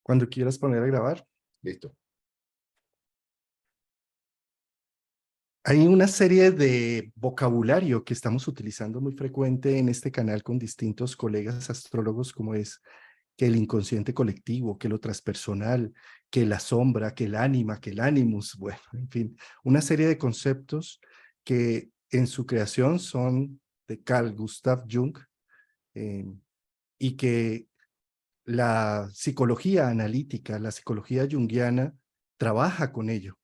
Cuando quieras poner a grabar. Listo. Hay una serie de vocabulario que estamos utilizando muy frecuente en este canal con distintos colegas astrólogos, como es que el inconsciente colectivo, que lo transpersonal, que la sombra, que el ánima, que el animus, bueno, en fin, una serie de conceptos que en su creación son de Carl Gustav Jung, eh, y que la psicología analítica, la psicología junguiana, trabaja con ello.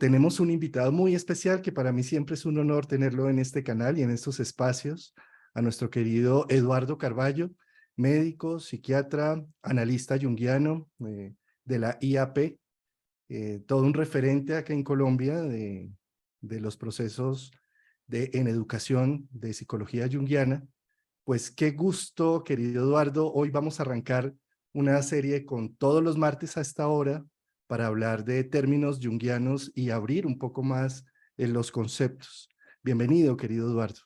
Tenemos un invitado muy especial que para mí siempre es un honor tenerlo en este canal y en estos espacios, a nuestro querido Eduardo Carballo, médico, psiquiatra, analista junguiano de la IAP, todo un referente acá en Colombia de los procesos en educación de psicología junguiana. Pues qué gusto, querido Eduardo. Hoy vamos a arrancar una serie con todos los martes a esta hora para hablar de términos junguianos y abrir un poco más en los conceptos. Bienvenido, querido Eduardo.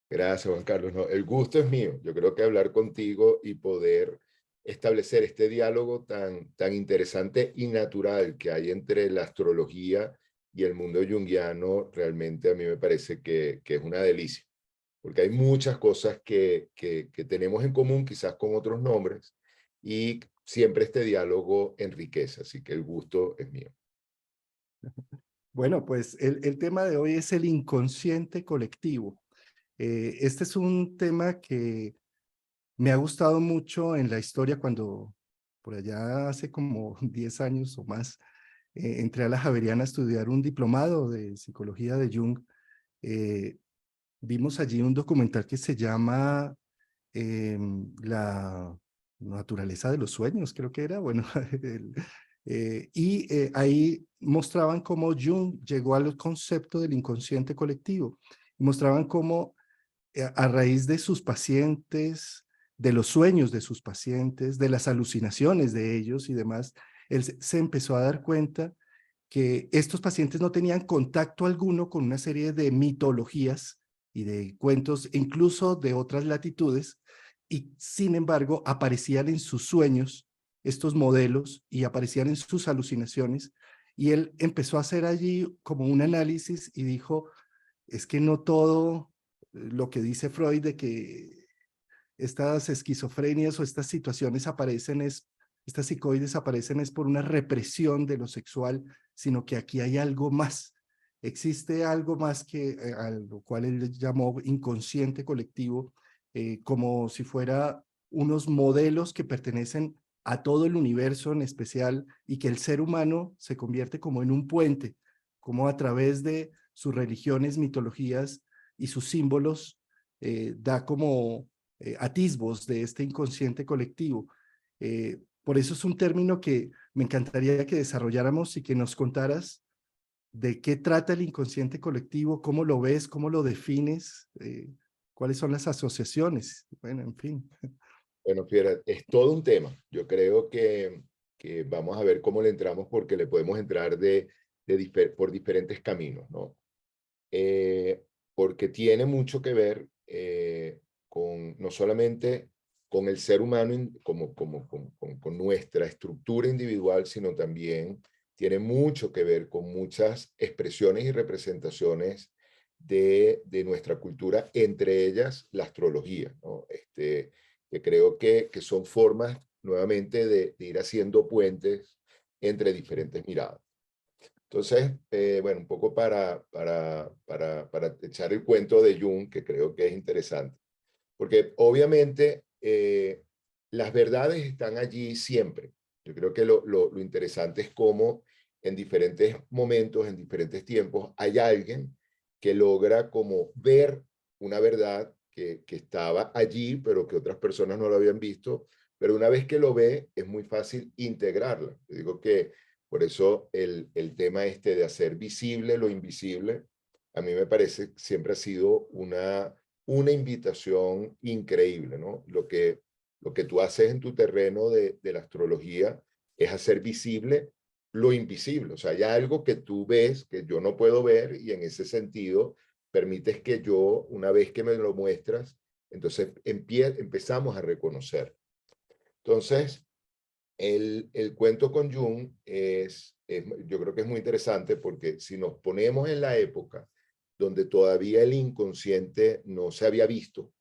Gracias, Juan Carlos. No, el gusto es mío. Yo creo que hablar contigo y poder establecer este diálogo tan interesante y natural que hay entre la astrología y el mundo junguiano, realmente a mí me parece que es una delicia, porque hay muchas cosas que tenemos en común, quizás con otros nombres, y siempre este diálogo enriquece, así que el gusto es mío. Bueno, pues el tema de hoy es el inconsciente colectivo. Este es un tema que me ha gustado mucho en la historia cuando, por allá hace como 10 años o más, entré a la Javeriana a estudiar un diplomado de psicología de Jung. eh, Vimos allí un documental que se llama La naturaleza de los sueños, creo que era, bueno, ahí mostraban cómo Jung llegó al concepto del inconsciente colectivo, y mostraban cómo a raíz de sus pacientes, de los sueños de sus pacientes, de las alucinaciones de ellos y demás, él se empezó a dar cuenta que estos pacientes no tenían contacto alguno con una serie de mitologías y de cuentos, incluso de otras latitudes, y sin embargo aparecían en sus sueños estos modelos y aparecían en sus alucinaciones, y él empezó a hacer allí como un análisis y dijo, es que no todo lo que dice Freud de que estas esquizofrenias o estas situaciones aparecen estas psicoides aparecen es por una represión de lo sexual, sino que aquí hay algo más. Existe algo más que a lo cual él llamó inconsciente colectivo, como si fuera unos modelos que pertenecen a todo el universo en especial y que el ser humano se convierte como en un puente, como a través de sus religiones, mitologías y sus símbolos, da como atisbos de este inconsciente colectivo. Por eso es un término que me encantaría que desarrolláramos y que nos contaras de qué trata el inconsciente colectivo, cómo lo ves, cómo lo defines, cuáles son las asociaciones. Bueno, en fin. Bueno, Fiera, es todo un tema. Yo creo que vamos a ver cómo le entramos porque le podemos entrar por diferentes caminos, ¿no? Porque tiene mucho que ver con no solamente con el ser humano con nuestra estructura individual, sino también tiene mucho que ver con muchas expresiones y representaciones de nuestra cultura, entre ellas la astrología, ¿no? Que creo que son formas nuevamente de ir haciendo puentes entre diferentes miradas. Entonces, bueno, un poco para echar el cuento de Jung, que creo que es interesante, porque obviamente las verdades están allí siempre. Yo creo que lo interesante es cómo en diferentes momentos, en diferentes tiempos, hay alguien que logra como ver una verdad que estaba allí, pero que otras personas no lo habían visto, pero una vez que lo ve, es muy fácil integrarla. Yo digo que por eso el tema este de hacer visible lo invisible, a mí me parece siempre ha sido una invitación increíble, ¿no? Lo que tú haces en tu terreno de la astrología es hacer visible lo invisible. O sea, hay algo que tú ves que yo no puedo ver y en ese sentido permites que yo, una vez que me lo muestras, entonces empezamos a reconocer. Entonces, el cuento con Jung yo creo que es muy interesante porque si nos ponemos en la época donde todavía el inconsciente no se había visto,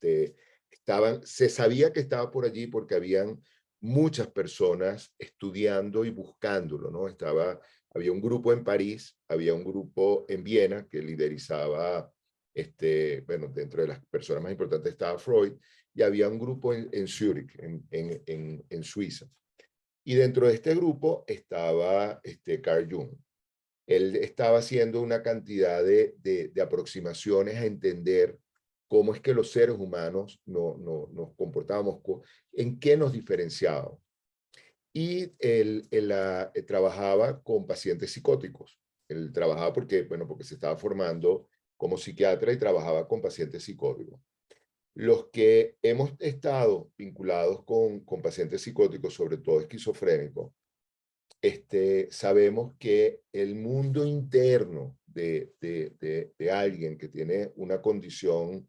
se sabía que estaba por allí porque habían muchas personas estudiando y buscándolo, ¿no? Había un grupo en París, había un grupo en Viena que liderizaba, bueno, dentro de las personas más importantes estaba Freud, y había un grupo en Zúrich, en Suiza. Y dentro de este grupo estaba Carl Jung. Él estaba haciendo una cantidad de aproximaciones a entender cómo es que los seres humanos nos comportábamos, en qué nos diferenciábamos. Y él trabajaba con pacientes psicóticos. Él trabajaba porque se estaba formando como psiquiatra y trabajaba con pacientes psicóticos. Los que hemos estado vinculados con pacientes psicóticos, sobre todo esquizofrénicos, sabemos que el mundo interno de alguien que tiene una condición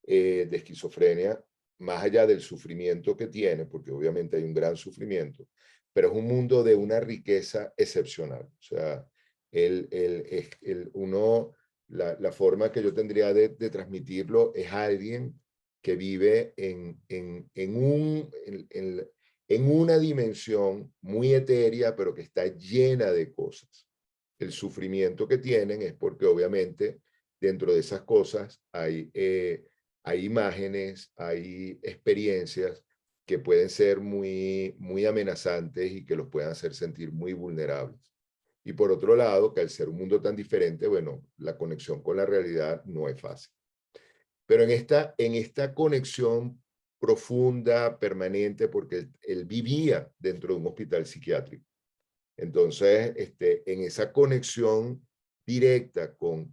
de esquizofrenia, más allá del sufrimiento que tiene, porque obviamente hay un gran sufrimiento, pero es un mundo de una riqueza excepcional. O sea, la forma que yo tendría de transmitirlo es alguien que vive en una dimensión muy etérea, pero que está llena de cosas. El sufrimiento que tienen es porque obviamente dentro de esas cosas hay imágenes, hay experiencias que pueden ser muy amenazantes y que los puedan hacer sentir muy vulnerables. Y por otro lado, que al ser un mundo tan diferente, bueno, la conexión con la realidad no es fácil. Pero en esta conexión profunda, permanente, porque él vivía dentro de un hospital psiquiátrico. Entonces, en esa conexión directa con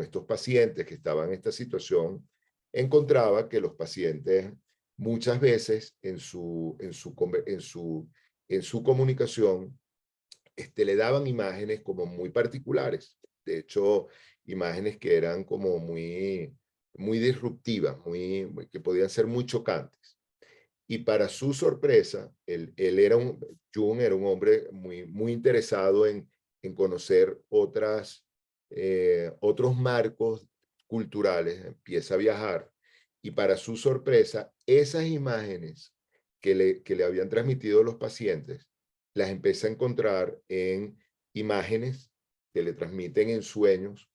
estos pacientes que estaban en esta situación, encontraba que los pacientes muchas veces en su comunicación le daban imágenes como muy particulares. De hecho, imágenes que eran como muy disruptivas, que podían ser muy chocantes. Y para su sorpresa, Jung era un hombre muy interesado en conocer otros marcos culturales, empieza a viajar. Y para su sorpresa, esas imágenes que le habían transmitido los pacientes, las empieza a encontrar en imágenes que le transmiten en sueños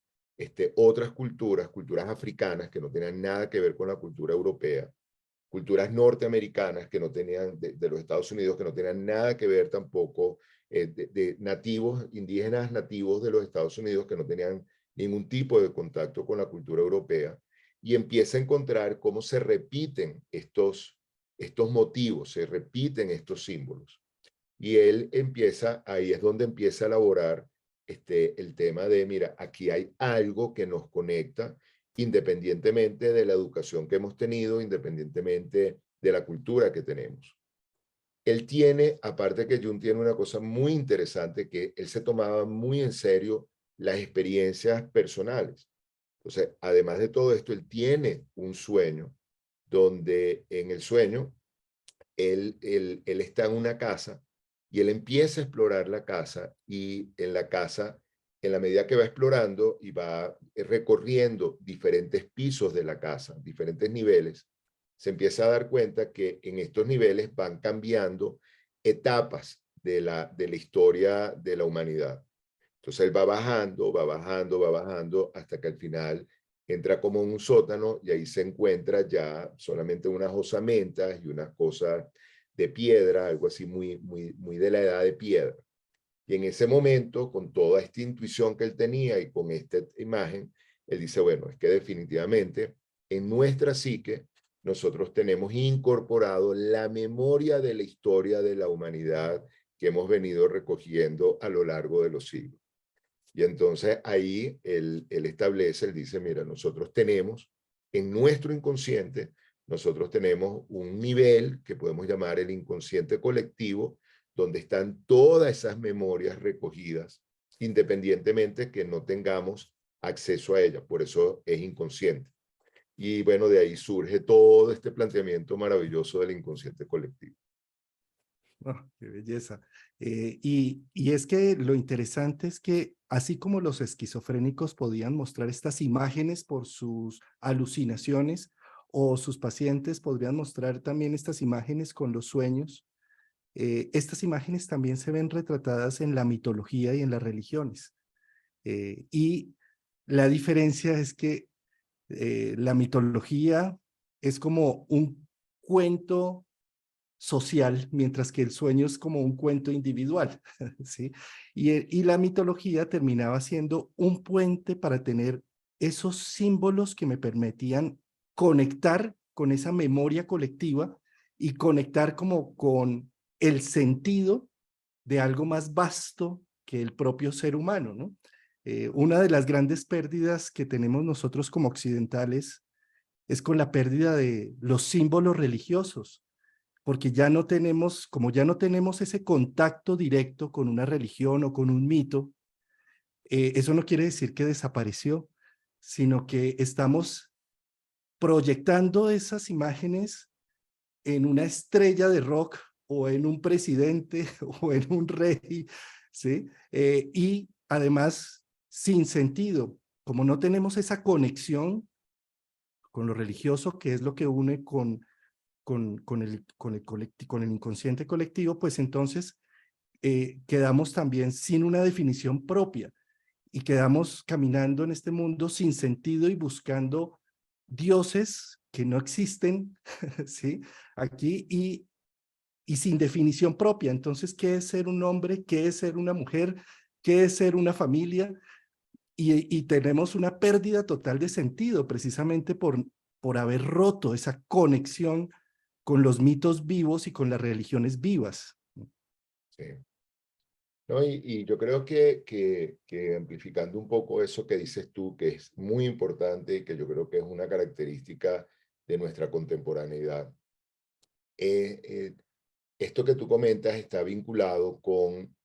otras culturas africanas que no tenían nada que ver con la cultura europea, culturas norteamericanas que no tenían, de los Estados Unidos, que no tenían nada que ver tampoco, de nativos, indígenas nativos de los Estados Unidos que no tenían ningún tipo de contacto con la cultura europea, y empieza a encontrar cómo se repiten estos motivos, se repiten estos símbolos. Y ahí es donde empieza a elaborar el tema de, mira, aquí hay algo que nos conecta independientemente de la educación que hemos tenido, independientemente de la cultura que tenemos. Él tiene, aparte que Jung tiene una cosa muy interesante, que él se tomaba muy en serio las experiencias personales. Entonces, además de todo esto, él tiene un sueño donde en el sueño él está en una casa y él empieza a explorar la casa, y en la casa, en la medida que va explorando y va recorriendo diferentes pisos de la casa, diferentes niveles, se empieza a dar cuenta que en estos niveles van cambiando etapas de la historia de la humanidad. Entonces él va bajando, va bajando, va bajando, hasta que al final entra como en un sótano y ahí se encuentra ya solamente unas osamentas y unas cosas de piedra, algo así muy de la edad de piedra. Y en ese momento, con toda esta intuición que él tenía y con esta imagen, él dice, bueno, es que definitivamente en nuestra psique nosotros tenemos incorporado la memoria de la historia de la humanidad que hemos venido recogiendo a lo largo de los siglos. Y entonces ahí él establece, él dice, mira, nosotros tenemos en nuestro inconsciente, nosotros tenemos un nivel que podemos llamar el inconsciente colectivo, donde están todas esas memorias recogidas, independientemente que no tengamos acceso a ellas. Por eso es inconsciente. Y bueno, de ahí surge todo este planteamiento maravilloso del inconsciente colectivo. Oh, qué belleza. Y es que lo interesante es que así como los esquizofrénicos podían mostrar estas imágenes por sus alucinaciones, o sus pacientes podrían mostrar también estas imágenes con los sueños, estas imágenes también se ven retratadas en la mitología y en las religiones. Y la diferencia es que la mitología es como un cuento social, mientras que el sueño es como un cuento individual, ¿sí? Y la mitología terminaba siendo un puente para tener esos símbolos que me permitían conectar con esa memoria colectiva y conectar como con el sentido de algo más vasto que el propio ser humano, ¿no? Una de las grandes pérdidas que tenemos nosotros como occidentales es con la pérdida de los símbolos religiosos, porque ya no tenemos, como ya no tenemos ese contacto directo con una religión o con un mito, eso no quiere decir que desapareció, sino que estamos proyectando esas imágenes en una estrella de rock o en un presidente o en un rey, ¿sí? Y además, sin sentido, como no tenemos esa conexión con lo religioso, que es lo que une con el inconsciente colectivo, pues entonces quedamos también sin una definición propia y quedamos caminando en este mundo sin sentido y buscando dioses que no existen, ¿sí? Aquí y sin definición propia. Entonces, ¿qué es ser un hombre? ¿Qué es ser una mujer? ¿Qué es ser una familia? Y tenemos una pérdida total de sentido precisamente por haber roto esa conexión con los mitos vivos y con las religiones vivas. Sí. ¿No? Y yo creo que amplificando un poco eso que dices tú, que es muy importante y que yo creo que es una característica de nuestra contemporaneidad, eh, esto que tú comentas está vinculado con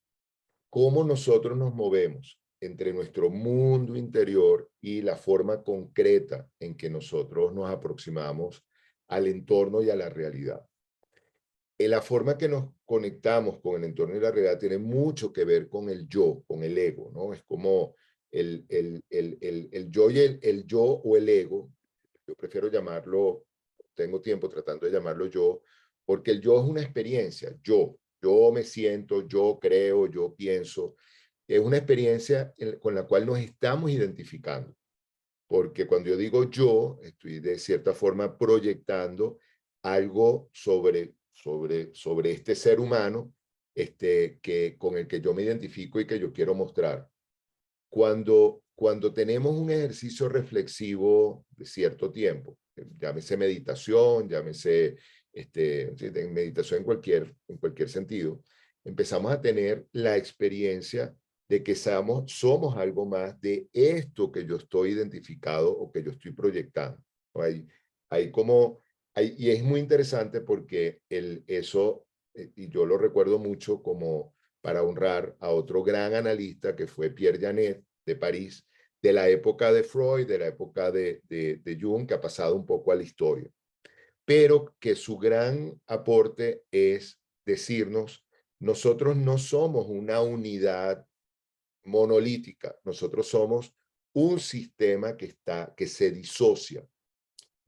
cómo nosotros nos movemos entre nuestro mundo interior y la forma concreta en que nosotros nos aproximamos al entorno y a la realidad. La forma que nos conectamos con el entorno y la realidad tiene mucho que ver con el yo, con el ego, ¿no? Es como el yo y el yo o el ego, yo prefiero llamarlo, tengo tiempo tratando de llamarlo yo, porque el yo es una experiencia, yo me siento, yo creo, yo pienso, es una experiencia con la cual nos estamos identificando, porque cuando yo digo yo, estoy de cierta forma proyectando algo sobre este ser humano con el que yo me identifico y que yo quiero mostrar. Cuando tenemos un ejercicio reflexivo de cierto tiempo, llámese meditación, llámese sí, meditación en cualquier sentido, empezamos a tener la experiencia de que somos algo más de esto que yo estoy identificado o que yo estoy proyectando. ¿No? Hay como, y es muy interesante porque eso, y yo lo recuerdo mucho como para honrar a otro gran analista que fue Pierre Janet de París, de la época de Freud, de la época de Jung, que ha pasado un poco a la historia, pero que su gran aporte es decirnos, nosotros no somos una unidad monolítica, nosotros somos un sistema que se disocia.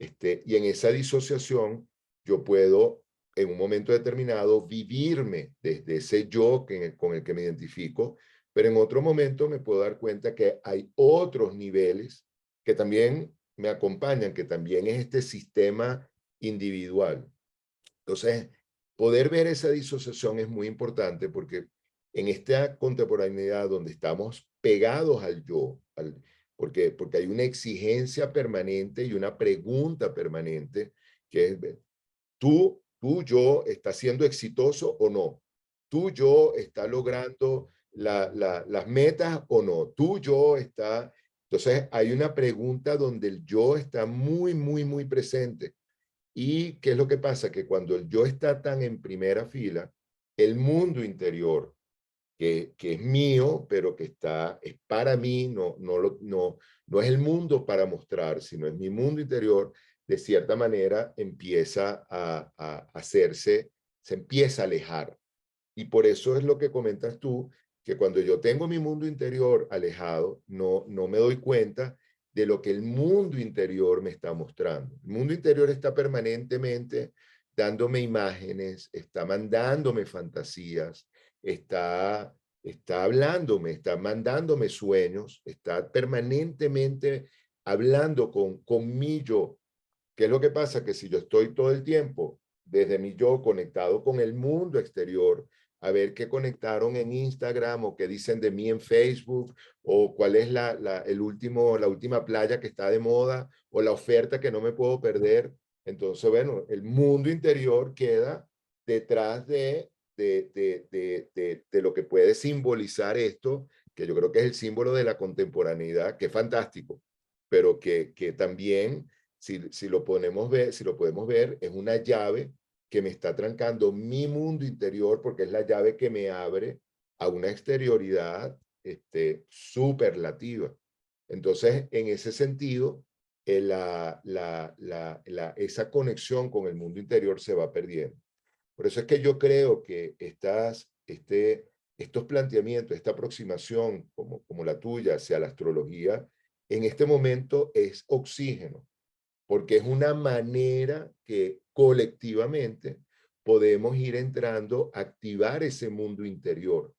Y en esa disociación yo puedo en un momento determinado vivirme desde ese yo con el que me identifico, pero en otro momento me puedo dar cuenta que hay otros niveles que también me acompañan, que también es este sistema individual. Entonces, poder ver esa disociación es muy importante porque en esta contemporaneidad donde estamos pegados al yo, porque hay una exigencia permanente y una pregunta permanente que es, tú yo, ¿estás siendo exitoso o no? ¿Tú yo está logrando las metas o no? ¿Tú yo está? Entonces, hay una pregunta donde el yo está muy, muy, muy presente. ¿Y qué es lo que pasa? Que cuando el yo está tan en primera fila, el mundo interior que es mío, pero que es para mí, no es el mundo para mostrar, sino es mi mundo interior, de cierta manera empieza a hacerse, se empieza a alejar. Y por eso es lo que comentas tú, que cuando yo tengo mi mundo interior alejado, no me doy cuenta de lo que el mundo interior me está mostrando. El mundo interior está permanentemente dándome imágenes, está mandándome fantasías, está hablándome, está mandándome sueños, está permanentemente hablando con mi yo. ¿Qué es lo que pasa? Que si yo estoy todo el tiempo desde mi yo conectado con el mundo exterior, a ver qué conectaron en Instagram o qué dicen de mí en Facebook, o cuál es la última playa que está de moda, o la oferta que no me puedo perder. Entonces, bueno, el mundo interior queda detrás de lo que puede simbolizar esto, que yo creo que es el símbolo de la contemporaneidad, que es fantástico, pero que también, si lo podemos ver, es una llave que me está trancando mi mundo interior, porque es la llave que me abre a una exterioridad superlativa. Entonces, en ese sentido, esa conexión con el mundo interior se va perdiendo. Por eso es que yo creo que estos planteamientos, esta aproximación como la tuya hacia la astrología, en este momento es oxígeno, porque es una manera que colectivamente podemos ir entrando a activar ese mundo interior.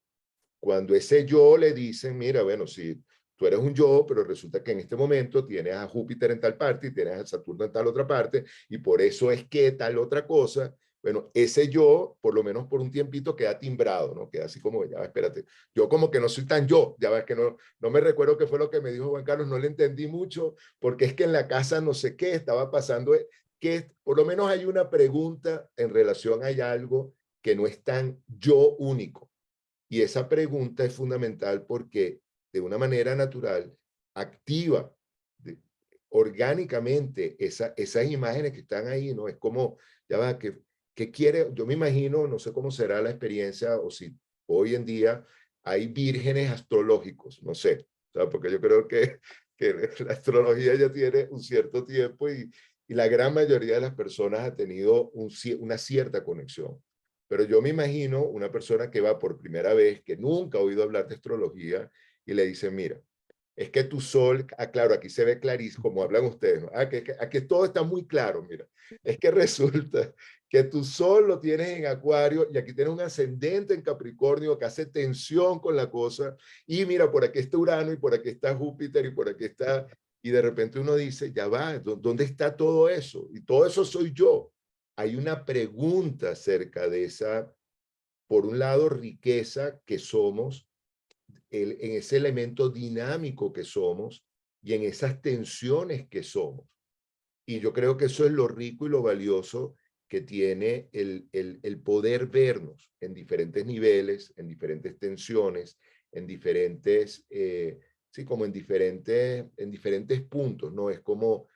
Cuando ese yo le dicen, mira, bueno, sí, tú eres un yo, pero resulta que en este momento tienes a Júpiter en tal parte y tienes a Saturno en tal otra parte, y por eso es que tal otra cosa, bueno, ese yo, por lo menos por un tiempito, queda timbrado, ¿no? Queda así como, ya, espérate, yo como que no soy tan yo, ya ves que no me recuerdo qué fue lo que me dijo Juan Carlos, no le entendí mucho, porque es que en la casa no sé qué estaba pasando, que por lo menos hay una pregunta en relación a algo que no es tan yo único. Y esa pregunta es fundamental porque de una manera natural activa orgánicamente esas imágenes que están ahí, ¿no? Es como, ya va, que quiere, yo me imagino, no sé cómo será la experiencia o si hoy en día hay vírgenes astrológicos, no sé, ¿sabes? Porque yo creo que la astrología ya tiene un cierto tiempo y la gran mayoría de las personas ha tenido una cierta conexión. Pero yo me imagino una persona que va por primera vez, que nunca ha oído hablar de astrología, y le dice, mira, es que tu sol, claro, aquí se ve clarísimo, como hablan ustedes, ¿no? Aquí todo está muy claro, mira. Es que resulta que tu sol lo tienes en Acuario y aquí tienes un ascendente en Capricornio que hace tensión con la cosa. Y mira, por aquí está Urano y por aquí está Júpiter y por aquí está... Y de repente uno dice, ya va, ¿dónde está todo eso? Y todo eso soy yo. Hay una pregunta acerca de esa, por un lado, riqueza que somos, en ese elemento dinámico que somos y en esas tensiones que somos. Y yo creo que eso es lo rico y lo valioso que tiene el poder vernos en diferentes niveles, en diferentes tensiones, en diferentes, sí, como en diferentes puntos, ¿no? Es como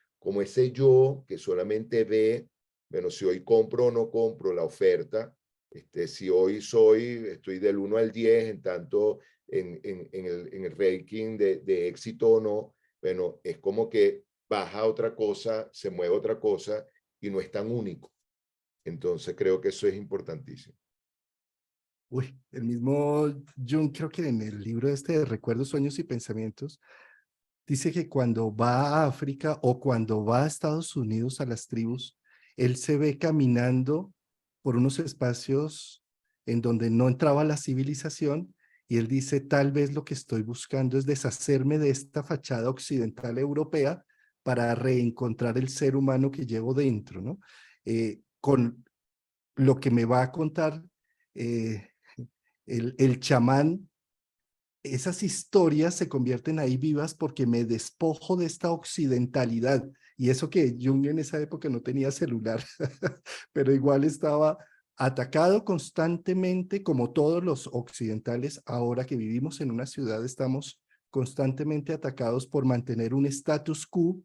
ese yo que solamente ve, bueno, si hoy compro o no compro la oferta, si hoy estoy del 1 al 10 en tanto en el ranking de éxito o no, bueno, es como que baja otra cosa, se mueve otra cosa y no es tan único. Entonces creo que eso es importantísimo. Uy, el mismo Jung, creo que en el libro este de Recuerdos, Sueños y Pensamientos, dice que cuando va a África o cuando va a Estados Unidos a las tribus, él se ve caminando por unos espacios en donde no entraba la civilización y él dice, tal vez lo que estoy buscando es deshacerme de esta fachada occidental europea para reencontrar el ser humano que llevo dentro, ¿no? Con lo que me va a contar eh, el chamán, esas historias se convierten ahí vivas porque me despojo de esta occidentalidad. Y eso que Jung en esa época no tenía celular, pero igual estaba atacado constantemente, como todos los occidentales, ahora que vivimos en una ciudad, estamos constantemente atacados por mantener un status quo,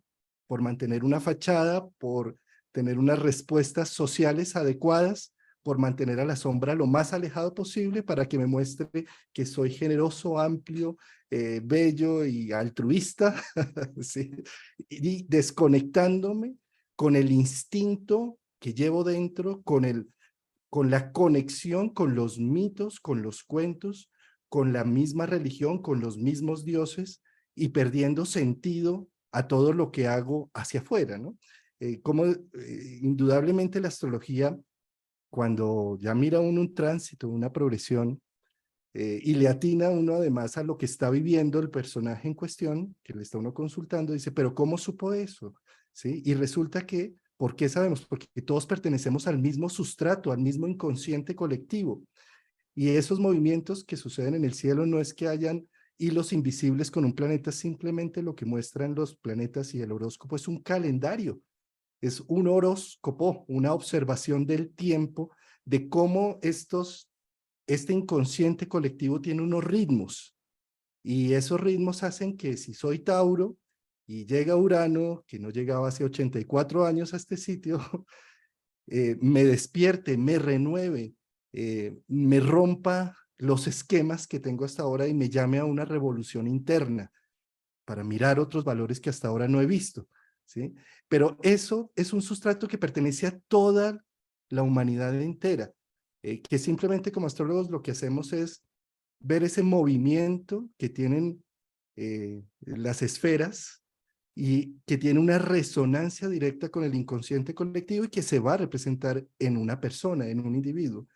por mantener una fachada, por tener unas respuestas sociales adecuadas, por mantener a la sombra lo más alejado posible para que me muestre que soy generoso, amplio, bello y altruista, ¿sí? Y desconectándome con el instinto que llevo dentro, con la conexión con los mitos, con los cuentos, con la misma religión, con los mismos dioses, y perdiendo sentido a todo lo que hago hacia afuera, ¿no? Como indudablemente la astrología, cuando ya mira uno un tránsito, una progresión, y le atina uno además a lo que está viviendo el personaje en cuestión, que le está uno consultando, dice, pero ¿cómo supo eso? ¿Sí? Y resulta que, ¿por qué sabemos? Porque todos pertenecemos al mismo sustrato, al mismo inconsciente colectivo. Y esos movimientos que suceden en el cielo no es que hayan hilos invisibles con un planeta, simplemente lo que muestran los planetas y el horóscopo es un calendario, es un horóscopo, una observación del tiempo, de cómo este inconsciente colectivo tiene unos ritmos, y esos ritmos hacen que si soy Tauro y llega Urano, que no llegaba hace 84 años a este sitio, me despierte, me renueve, me rompa los esquemas que tengo hasta ahora y me llame a una revolución interna para mirar otros valores que hasta ahora no he visto, ¿sí? Pero eso es un sustrato que pertenece a toda la humanidad entera, que simplemente como astrólogos lo que hacemos es ver ese movimiento que tienen las esferas y que tiene una resonancia directa con el inconsciente colectivo y que se va a representar en una persona, en un individuo,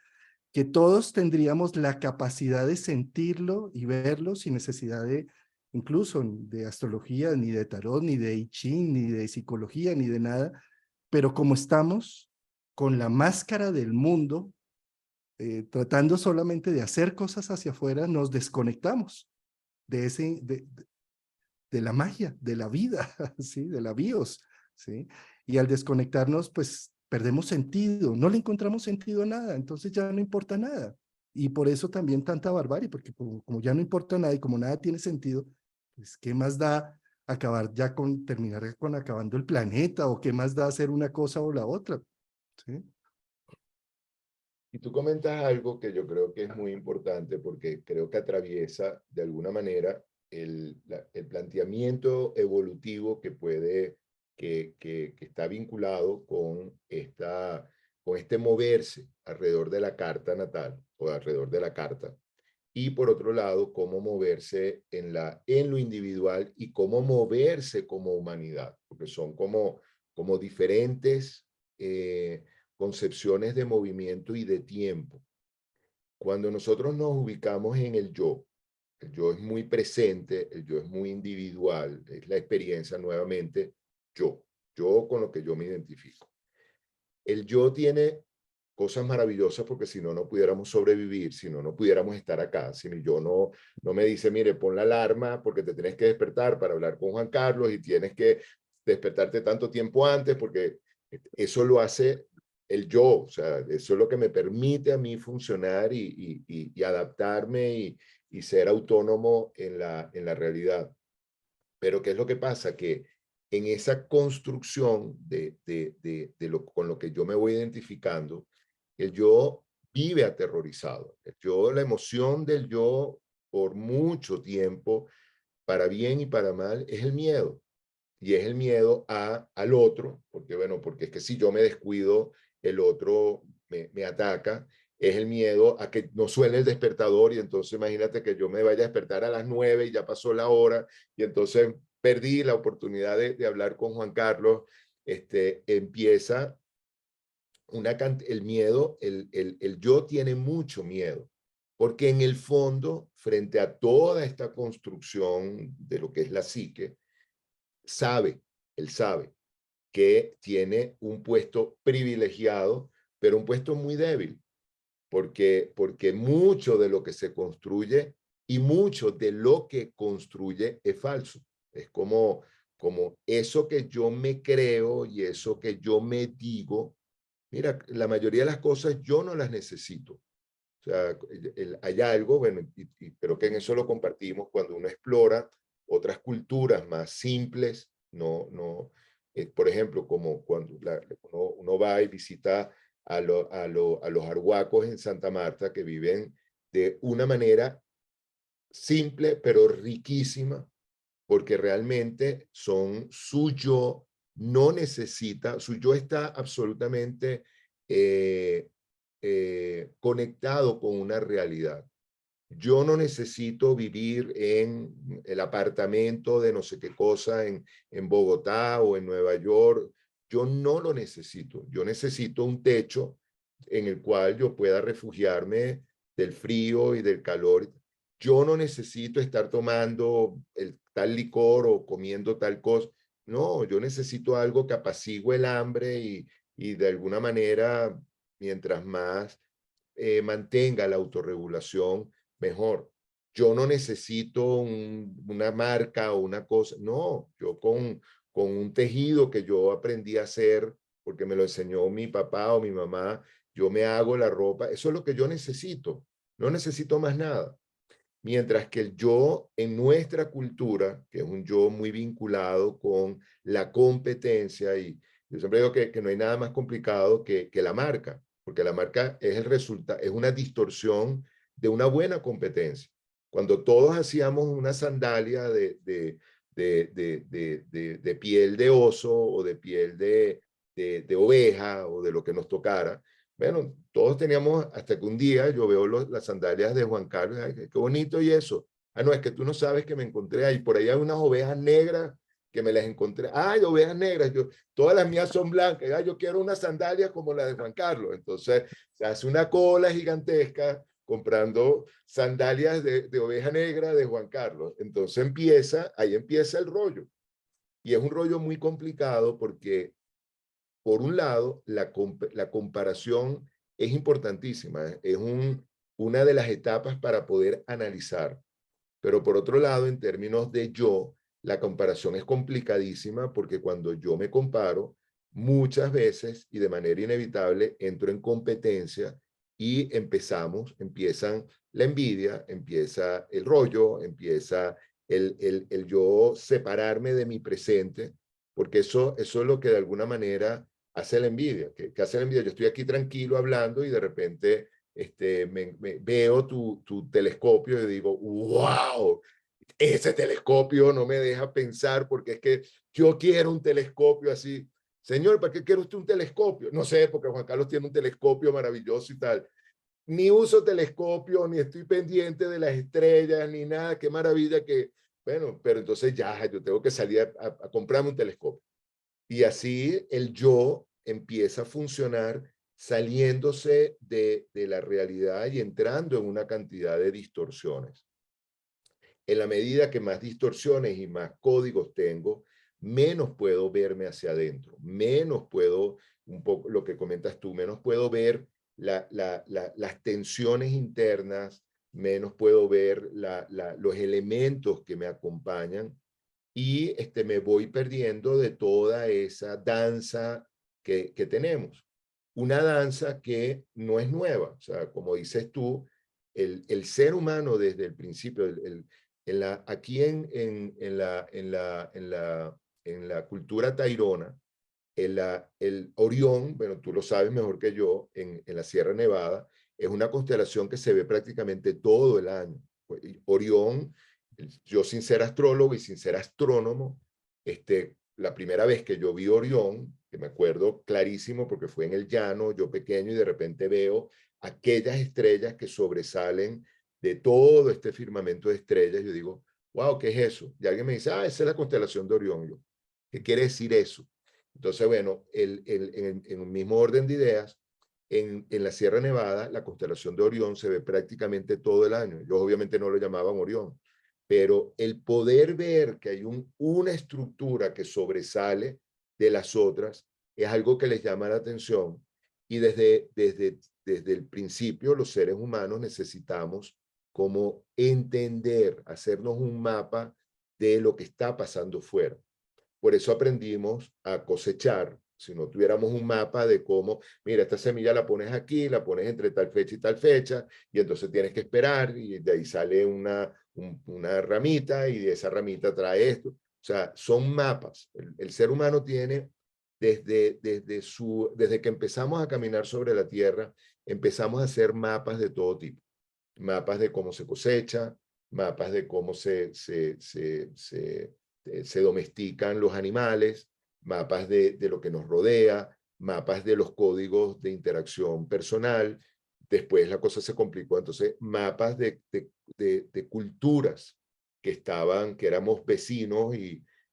que todos tendríamos la capacidad de sentirlo y verlo sin necesidad de incluso de astrología, ni de tarot, ni de I Ching, ni de psicología, ni de nada, pero como estamos con la máscara del mundo, tratando solamente de hacer cosas hacia afuera, nos desconectamos de la magia, de la vida, ¿sí? De la bios, ¿sí? Y al desconectarnos, pues perdemos sentido, no le encontramos sentido a nada, entonces ya no importa nada. Y por eso también tanta barbarie, porque como ya no importa nada y como nada tiene sentido, pues ¿qué más da acabar ya con, terminar con acabando el planeta o qué más da hacer una cosa o la otra? ¿Sí? Y tú comentas algo que yo creo que es muy importante porque creo que atraviesa de alguna manera el planteamiento evolutivo que puede, que está vinculado con este moverse alrededor de la carta natal o alrededor de la carta. Y por otro lado, cómo moverse en lo individual y cómo moverse como humanidad, porque son como diferentes concepciones de movimiento y de tiempo. Cuando nosotros nos ubicamos en el yo es muy presente, el yo es muy individual, es la experiencia nuevamente yo con lo que yo me identifico. El yo tiene cosas maravillosas porque si no, no pudiéramos sobrevivir, si no, no pudiéramos estar acá. Si mi yo no me dice, mire, pon la alarma porque te tienes que despertar para hablar con Juan Carlos y tienes que despertarte tanto tiempo antes porque eso lo hace el yo, o sea, eso es lo que me permite a mí funcionar y adaptarme y ser autónomo en la realidad. Pero ¿qué es lo que pasa? Que en esa construcción con lo que yo me voy identificando, el yo vive aterrorizado. El yo, la emoción del yo por mucho tiempo, para bien y para mal, es el miedo. Y es el miedo al otro, porque bueno, porque es que si yo me descuido, el otro me ataca. Es el miedo a que no suene el despertador y entonces imagínate que yo me vaya a despertar a las 9 y ya pasó la hora y entonces perdí la oportunidad de hablar con Juan Carlos. Empieza el miedo, el yo tiene mucho miedo, porque en el fondo, frente a toda esta construcción de lo que es la psique, él sabe que tiene un puesto privilegiado, pero un puesto muy débil, porque mucho de lo que se construye y mucho de lo que construye es falso. Es como eso que yo me creo y eso que yo me digo. Mira, la mayoría de las cosas yo no las necesito. O sea, hay algo, bueno, y creo que en eso lo compartimos cuando uno explora otras culturas más simples, por ejemplo, como cuando uno va y visita a los arhuacos en Santa Marta, que viven de una manera simple, pero riquísima, porque realmente son su yo, no necesita, su yo está absolutamente conectado con una realidad. Yo no necesito vivir en el apartamento de no sé qué cosa en Bogotá o en Nueva York. Yo no lo necesito. Yo necesito un techo en el cual yo pueda refugiarme del frío y del calor. Yo no necesito estar tomando el tal licor o comiendo tal cosa. No, yo necesito algo que apacigüe el hambre y de alguna manera, mientras más mantenga la autorregulación, mejor. Yo no necesito una marca o una cosa, no, yo con un tejido que yo aprendí a hacer porque me lo enseñó mi papá o mi mamá, yo me hago la ropa, eso es lo que yo necesito, no necesito más nada. Mientras que el yo en nuestra cultura, que es un yo muy vinculado con la competencia, y yo siempre digo que no hay nada más complicado que la marca, porque la marca es el resultado, es una distorsión de una buena competencia. Cuando todos hacíamos una sandalia de piel de oso o de piel de oveja o de lo que nos tocara, bueno, todos teníamos, hasta que un día yo veo las sandalias de Juan Carlos, ay, qué bonito y eso. Ah, no, es que tú no sabes que me encontré ahí, por ahí hay unas ovejas negras que me las encontré. Ay, ovejas negras, todas las mías son blancas. Ay, yo quiero una sandalia como la de Juan Carlos. Entonces se hace una cola gigantesca comprando sandalias de oveja negra de Juan Carlos. Entonces ahí empieza el rollo. Y es un rollo muy complicado porque por un lado, la comparación es importantísima, es una de las etapas para poder analizar, pero por otro lado, en términos de yo, la comparación es complicadísima porque cuando yo me comparo, muchas veces y de manera inevitable entro en competencia y empiezan la envidia, empieza el rollo, empieza el yo separarme de mi presente, porque eso es lo que de alguna manera hace la envidia. ¿Qué hace la envidia? Yo estoy aquí tranquilo hablando y de repente veo tu telescopio y digo, wow, ese telescopio no me deja pensar porque es que yo quiero un telescopio así. Señor, ¿para qué quiere usted un telescopio? No sé, porque Juan Carlos tiene un telescopio maravilloso y tal. Ni uso telescopio, ni estoy pendiente de las estrellas, ni nada. Qué maravilla que, bueno, pero entonces ya, yo tengo que salir a comprarme un telescopio. Y así el yo empieza a funcionar saliéndose de la realidad y entrando en una cantidad de distorsiones. En la medida que más distorsiones y más códigos tengo, menos puedo verme hacia adentro, menos puedo, un poco lo que comentas tú, menos puedo ver las tensiones internas, menos puedo ver los elementos que me acompañan y me voy perdiendo de toda esa danza que tenemos. Una danza que no es nueva, o sea, como dices tú, el ser humano desde el principio, aquí en la cultura tairona, el Orión, bueno, tú lo sabes mejor que yo, en la Sierra Nevada, es una constelación que se ve prácticamente todo el año. Orión, yo sin ser astrólogo y sin ser astrónomo, la primera vez que yo vi Orión, que me acuerdo clarísimo porque fue en el llano, yo pequeño, y de repente veo aquellas estrellas que sobresalen de todo este firmamento de estrellas, yo digo, wow, ¿qué es eso? Y alguien me dice, ah, esa es la constelación de Orión. Yo, ¿qué quiere decir eso? Entonces, bueno, en un mismo orden de ideas, en la Sierra Nevada, la constelación de Orión se ve prácticamente todo el año. Ellos obviamente no lo llamaban Orión, pero el poder ver que hay una estructura que sobresale de las otras es algo que les llama la atención. Y desde el principio, los seres humanos necesitamos como entender, hacernos un mapa de lo que está pasando fuera. Por eso aprendimos a cosechar. Si no tuviéramos un mapa de cómo, mira, esta semilla la pones aquí, la pones entre tal fecha y tal fecha, y entonces tienes que esperar, y de ahí sale una ramita, y de esa ramita trae esto. O sea, son mapas. El ser humano tiene desde que empezamos a caminar sobre la tierra, empezamos a hacer mapas de todo tipo. Mapas de cómo se cosecha, mapas de cómo se domestican los animales, mapas de lo que nos rodea, mapas de los códigos de interacción personal. Después la cosa se complicó, entonces mapas de culturas que éramos vecinos,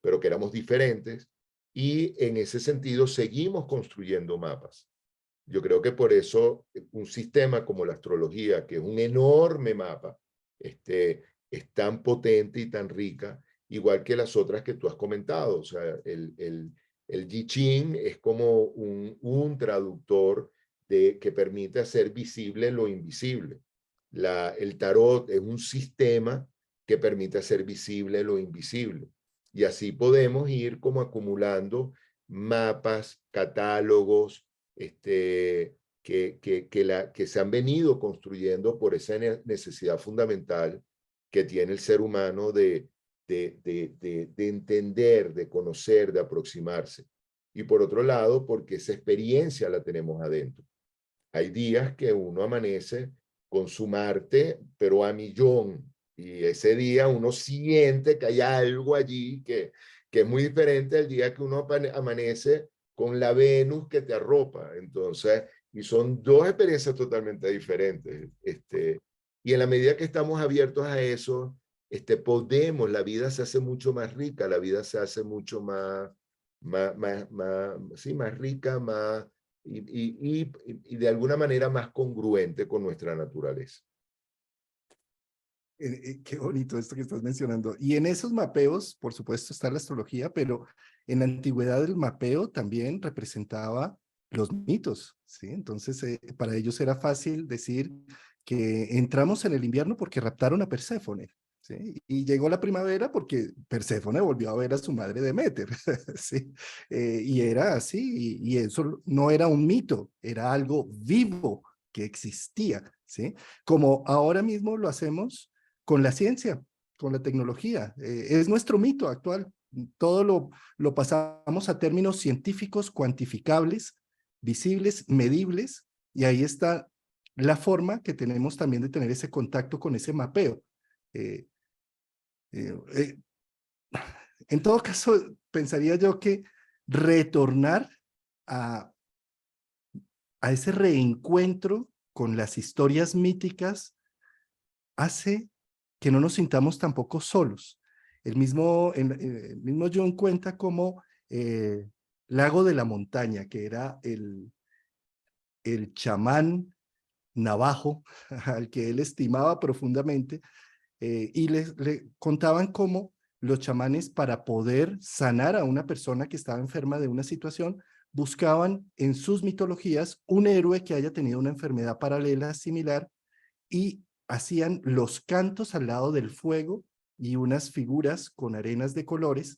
pero que éramos diferentes, y en ese sentido seguimos construyendo mapas. Yo creo que por eso un sistema como la astrología, que es un enorme mapa, es tan potente y tan rica, igual que las otras que tú has comentado. O sea, el I Ching es como un traductor que permite hacer visible lo invisible. El tarot es un sistema que permite hacer visible lo invisible. Y así podemos ir como acumulando mapas, catálogos, que se han venido construyendo por esa necesidad fundamental que tiene el ser humano de entender, de conocer, de aproximarse. Y por otro lado, porque esa experiencia la tenemos adentro. Hay días que uno amanece con su Marte, pero a millón. Y ese día uno siente que hay algo allí que es muy diferente al día que uno amanece con la Venus que te arropa. Entonces, y son dos experiencias totalmente diferentes. Y en la medida que estamos abiertos a eso, la vida se hace mucho más rica, la vida se hace mucho sí, más rica, y de alguna manera más congruente con nuestra naturaleza. Qué bonito esto que estás mencionando. Y en esos mapeos, por supuesto, está la astrología, pero en la antigüedad el mapeo también representaba los mitos, ¿sí? Entonces, para ellos era fácil decir que entramos en el invierno porque raptaron a Perséfone, ¿sí? Y llegó la primavera porque Perséfone volvió a ver a su madre Deméter, ¿sí? Y era así, y eso no era un mito, era algo vivo que existía, ¿sí? Como ahora mismo lo hacemos con la ciencia, con la tecnología. Es nuestro mito actual. Todo lo pasamos a términos científicos, cuantificables, visibles, medibles, y ahí está la forma que tenemos también de tener ese contacto con ese mapeo. Eh, eh, eh, en todo caso, pensaría yo que retornar a, a ese reencuentro con las historias míticas hace que no nos sintamos tampoco solos. El mismo John cuenta como Lago de la Montaña, que era el chamán navajo al que él estimaba profundamente, y le contaban cómo los chamanes, para poder sanar a una persona que estaba enferma de una situación, buscaban en sus mitologías un héroe que haya tenido una enfermedad paralela similar, y hacían los cantos al lado del fuego y unas figuras con arenas de colores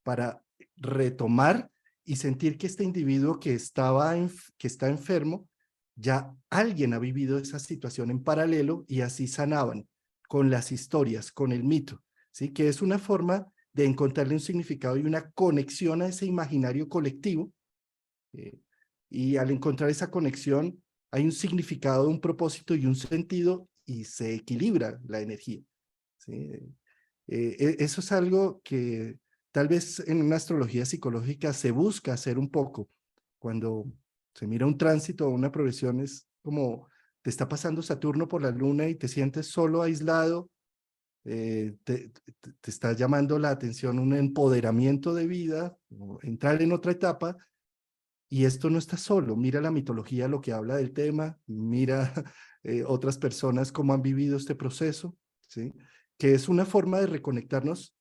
para retomar y sentir que este individuo que está enfermo, ya alguien ha vivido esa situación en paralelo, y así sanaban con las historias, con el mito, ¿sí? Que es una forma de encontrarle un significado y una conexión a ese imaginario colectivo, eh, y al encontrar esa conexión hay un significado, un propósito y un sentido, y se equilibra la energía, ¿sí? Eso es algo que tal vez en una astrología psicológica se busca hacer un poco. Cuando se mira un tránsito o una progresión, es como te está pasando Saturno por la luna y te sientes solo, aislado, te está llamando la atención un empoderamiento de vida, entrar en otra etapa. Y esto no está solo. Mira la mitología, lo que habla del tema, mira otras personas cómo han vivido este proceso, ¿sí? Que es una forma de reconectarnos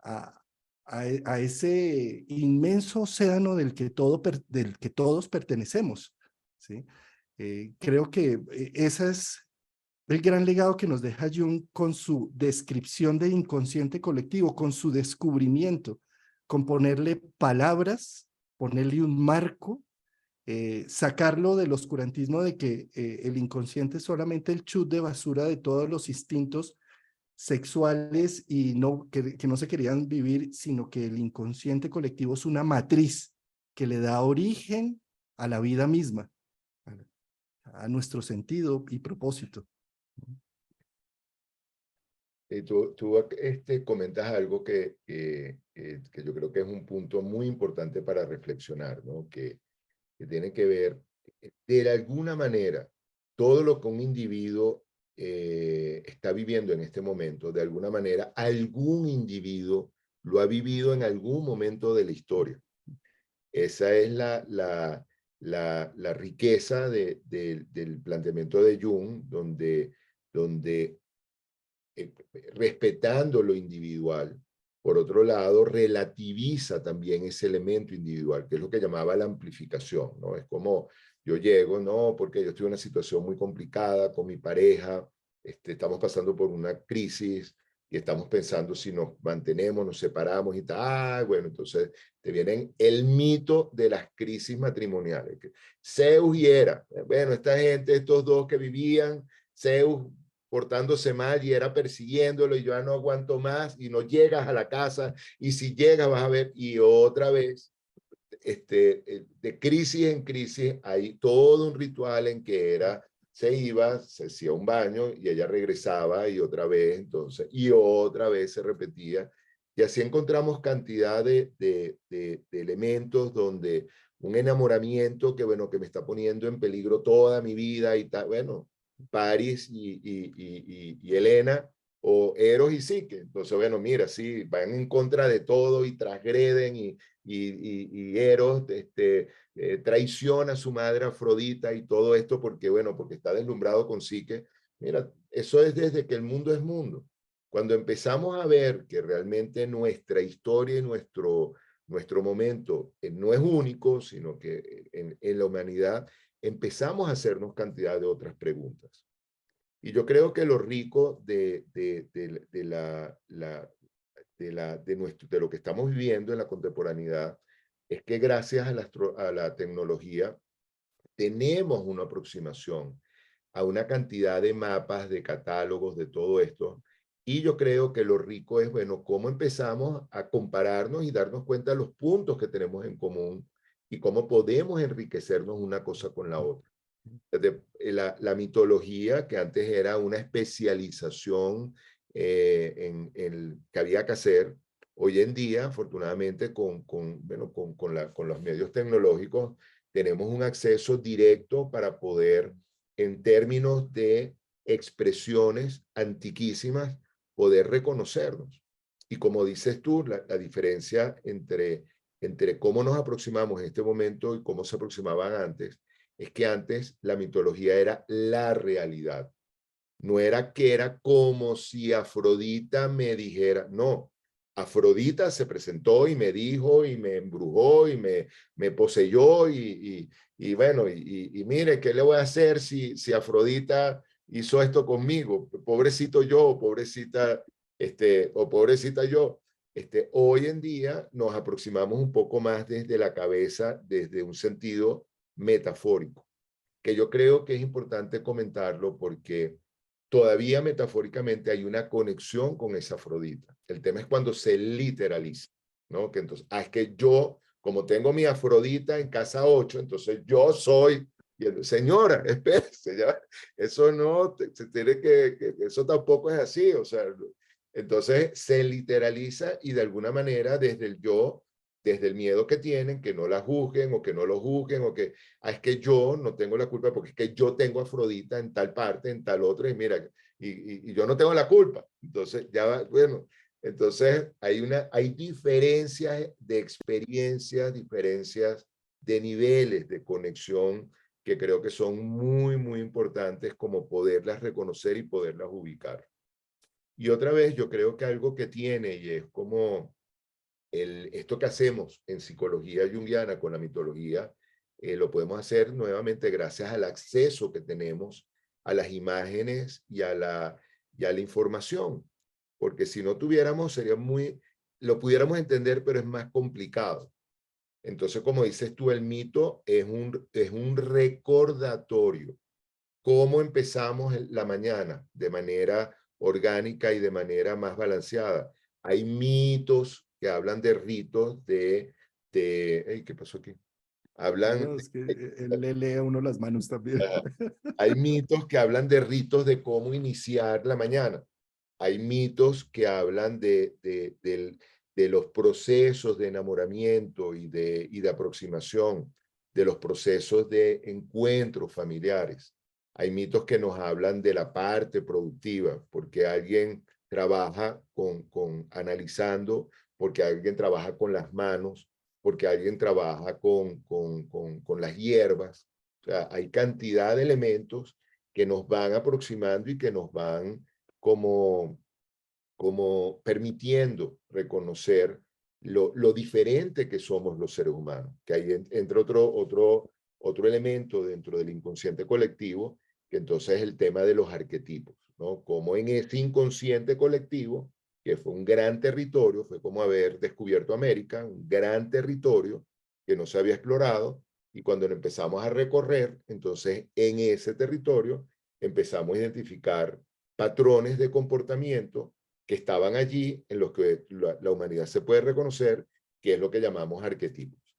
a, a ese inmenso océano del que todos pertenecemos, ¿sí? Creo que ese es el gran legado que nos deja Jung con su descripción de inconsciente colectivo, con su descubrimiento, con ponerle palabras, ponerle un marco, sacarlo del oscurantismo de que el inconsciente es solamente el chut de basura de todos los instintos sexuales y no, que no se querían vivir, sino que el inconsciente colectivo es una matriz que le da origen a la vida misma, a nuestro sentido y propósito. Tú comentas algo que yo creo que es un punto muy importante para reflexionar, ¿no? Que tiene que ver, de alguna manera, todo lo que un individuo está viviendo en este momento, de alguna manera, algún individuo lo ha vivido en algún momento de la historia. Esa es la riqueza del planteamiento de Jung, donde respetando lo individual, por otro lado, relativiza también ese elemento individual, que es lo que llamaba la amplificación, ¿no? Es como yo llego, no, porque yo estoy en una situación muy complicada con mi pareja, estamos pasando por una crisis y estamos pensando si nos mantenemos, nos separamos y tal. Ah, bueno, entonces te vienen el mito de las crisis matrimoniales. Que Zeus y Hera, bueno, esta gente, estos dos que vivían, Zeus portándose mal y era persiguiéndolo y yo ya no aguanto más y no llegas a la casa y si llegas vas a ver y otra vez de crisis en crisis hay todo un ritual en que era se iba, se hacía un baño y ella regresaba y otra vez entonces y otra vez se repetía y así encontramos cantidad de elementos donde un enamoramiento que bueno que me está poniendo en peligro toda mi vida y tal, bueno, Paris y Helena, o Eros y Psique. Entonces, bueno, mira, sí, van en contra de todo y transgreden y Eros traiciona a su madre Afrodita y todo esto porque, bueno, porque está deslumbrado con Psique. Mira, eso es desde que el mundo es mundo. Cuando empezamos a ver que realmente nuestra historia y nuestro momento no es único, sino que en la humanidad empezamos a hacernos cantidad de otras preguntas. Y yo creo que lo rico de lo que estamos viviendo en la contemporaneidad es que gracias a la tecnología tenemos una aproximación a una cantidad de mapas, de catálogos, de todo esto. Y yo creo que lo rico es, bueno, cómo empezamos a compararnos y darnos cuenta de los puntos que tenemos en común y cómo podemos enriquecernos una cosa con la otra. La mitología, que antes era una especialización que había que hacer, hoy en día, afortunadamente, bueno, con los medios tecnológicos, tenemos un acceso directo para poder, en términos de expresiones antiquísimas, poder reconocernos. Y como dices tú, la diferencia entre cómo nos aproximamos en este momento y cómo se aproximaban antes, es que antes la mitología era la realidad. No era que era como si Afrodita me dijera, no, Afrodita se presentó y me dijo y me embrujó y me poseyó y bueno, y mire, ¿qué le voy a hacer si Afrodita hizo esto conmigo? Pobrecito yo, pobrecita, o pobrecita yo. Hoy en día nos aproximamos un poco más desde la cabeza, desde un sentido metafórico, que yo creo que es importante comentarlo porque todavía metafóricamente hay una conexión con esa Afrodita. El tema es cuando se literaliza, ¿no? Que entonces, es que yo, como tengo mi Afrodita en casa 8, entonces yo soy, señora, espérese, ya, eso no, se tiene eso tampoco es así, o sea, entonces se literaliza y de alguna manera desde el yo, desde el miedo que tienen, que no la juzguen o que no lo juzguen o que, es que yo no tengo la culpa porque es que yo tengo Afrodita en tal parte, en tal otra y mira, y yo no tengo la culpa. Entonces, ya va, bueno, entonces hay diferencias de experiencias, diferencias de niveles de conexión que creo que son muy, muy importantes como poderlas reconocer y poderlas ubicar. Y otra vez, yo creo que algo que tiene y es como esto que hacemos en psicología junguiana con la mitología, lo podemos hacer nuevamente gracias al acceso que tenemos a las imágenes y a la información. Porque si no tuviéramos, lo pudiéramos entender, pero es más complicado. Entonces, como dices tú, el mito es un recordatorio. ¿Cómo empezamos la mañana? De manera orgánica y de manera más balanceada. Hay mitos que hablan de ritos ¿qué pasó aquí? No, hablan, no, es que él le lee a uno las manos también. ajá, hay mitos que hablan de ritos de cómo iniciar la mañana. Hay mitos que hablan de los procesos de enamoramiento y de aproximación, de los procesos de encuentros familiares. Hay mitos que nos hablan de la parte productiva, porque alguien trabaja con analizando, porque alguien trabaja con las manos, porque alguien trabaja con las hierbas. O sea, hay cantidad de elementos que nos van aproximando y que nos van como, como permitiendo reconocer lo diferente que somos los seres humanos, que hay entre otro elemento dentro del inconsciente colectivo, que entonces es el tema de los arquetipos, ¿no? Como en ese inconsciente colectivo, que fue un gran territorio, fue como haber descubierto América, un gran territorio que no se había explorado, y cuando lo empezamos a recorrer, entonces en ese territorio empezamos a identificar patrones de comportamiento que estaban allí, en los que la humanidad se puede reconocer, que es lo que llamamos arquetipos.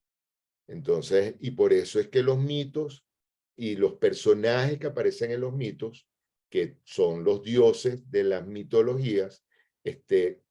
Entonces, y por eso es que los mitos y los personajes que aparecen en los mitos, que son los dioses de las mitologías,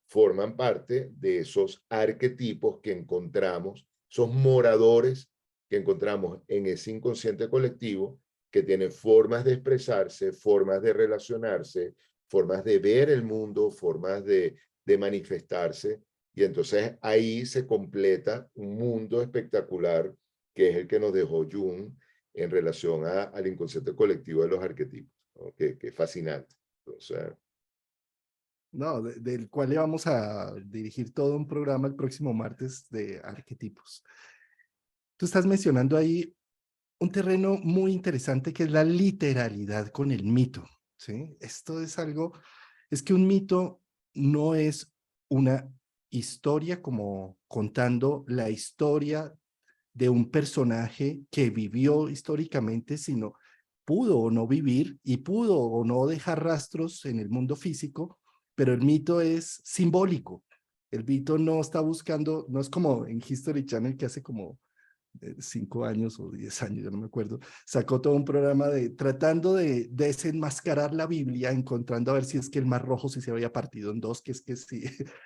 forman parte de esos arquetipos que encontramos, esos moradores que encontramos en ese inconsciente colectivo, que tienen formas de expresarse, formas de relacionarse, formas de ver el mundo, formas de manifestarse, y entonces ahí se completa un mundo espectacular que es el que nos dejó Jung en relación al inconsciente colectivo de los arquetipos, ¿no? Que es fascinante. Entonces, No, del cual le vamos a dirigir todo un programa el próximo martes de arquetipos. Tú estás mencionando ahí un terreno muy interesante que es la literalidad con el mito, ¿sí? Esto es algo, es que un mito no es una historia como contando la historia de un personaje que vivió históricamente, sino pudo o no vivir y pudo o no dejar rastros en el mundo físico, pero el mito es simbólico. El mito no está buscando, no es como en History Channel que hace como 5 años o 10 años, ya no me acuerdo, sacó todo un programa de tratando de desenmascarar la Biblia, encontrando a ver si es que el Mar Rojo si se había partido en dos, que es que si,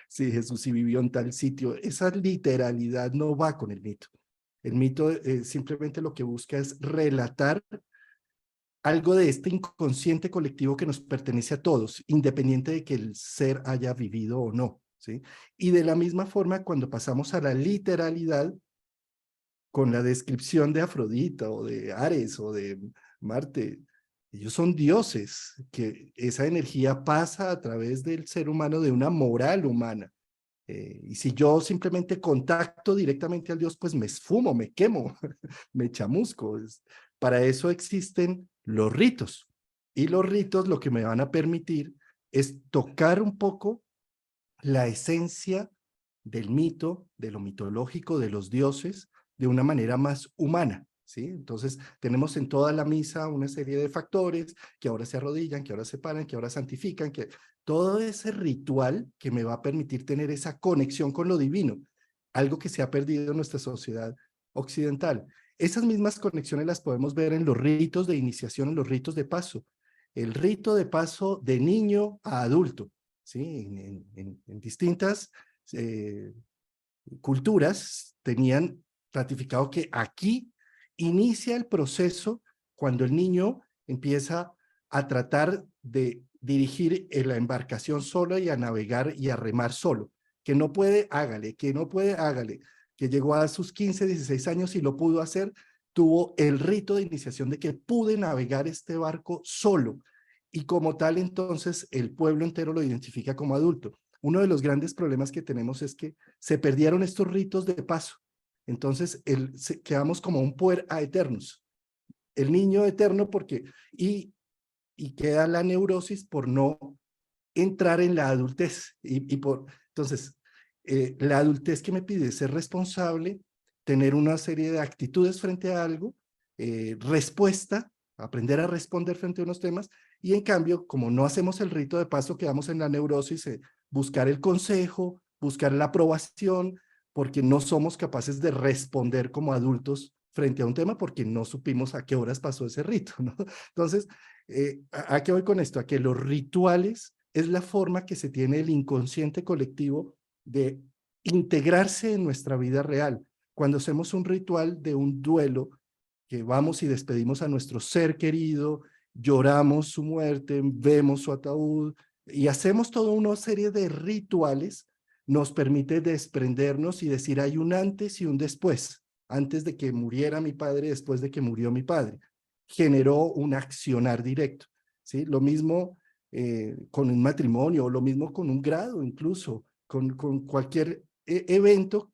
si Jesús sí vivió en tal sitio. Esa literalidad no va con el mito. El mito simplemente lo que busca es relatar algo de este inconsciente colectivo que nos pertenece a todos, independiente de que el ser haya vivido o no, ¿sí? Y de la misma forma, cuando pasamos a la literalidad, con la descripción de Afrodita o de Ares o de Marte, ellos son dioses, que esa energía pasa a través del ser humano de una moral humana. Y si yo simplemente contacto directamente al Dios, pues me esfumo, me quemo, me chamusco. Para eso existen los ritos. Y los ritos lo que me van a permitir es tocar un poco la esencia del mito, de lo mitológico, de los dioses, de una manera más humana, ¿sí? Entonces, tenemos en toda la misa una serie de factores que ahora se arrodillan, que ahora se paran, que ahora santifican, que todo ese ritual que me va a permitir tener esa conexión con lo divino, algo que se ha perdido en nuestra sociedad occidental. Esas mismas conexiones las podemos ver en los ritos de iniciación, en los ritos de paso. El rito de paso de niño a adulto, ¿sí? En distintas culturas tenían ratificado que aquí inicia el proceso cuando el niño empieza a tratar de dirigir la embarcación solo y a navegar y a remar solo. Que no puede, hágale, que no puede, hágale. Que llegó a sus 15, 16 años y lo pudo hacer, tuvo el rito de iniciación de que pude navegar este barco solo. Y como tal, entonces, el pueblo entero lo identifica como adulto. Uno de los grandes problemas que tenemos es que se perdieron estos ritos de paso. Entonces, quedamos como un puer a eternos. El niño eterno porque, y queda la neurosis por no entrar en la adultez. Entonces, la adultez que me pide ser responsable, tener una serie de actitudes frente a algo, respuesta, aprender a responder frente a unos temas, y en cambio, como no hacemos el rito de paso, quedamos en la neurosis, buscar el consejo, buscar la aprobación, porque no somos capaces de responder como adultos frente a un tema porque no supimos a qué horas pasó ese rito, ¿no? Entonces, ¿a qué voy con esto? A que los rituales es la forma que se tiene el inconsciente colectivo de integrarse en nuestra vida real. Cuando hacemos un ritual de un duelo, que vamos y despedimos a nuestro ser querido, lloramos su muerte, vemos su ataúd y hacemos toda una serie de rituales, nos permite desprendernos y decir hay un antes y un después, antes de que muriera mi padre, después de que murió mi padre. Generó un accionar directo, ¿sí? Lo mismo con un matrimonio, lo mismo con un grado incluso, con cualquier evento.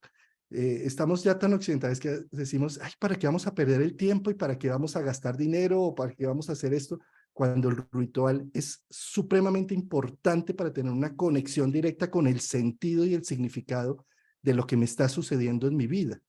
Estamos ya tan occidentales que decimos, ay, ¿para qué vamos a perder el tiempo y para qué vamos a gastar dinero o para qué vamos a hacer esto? Cuando el ritual es supremamente importante para tener una conexión directa con el sentido y el significado de lo que me está sucediendo en mi vida.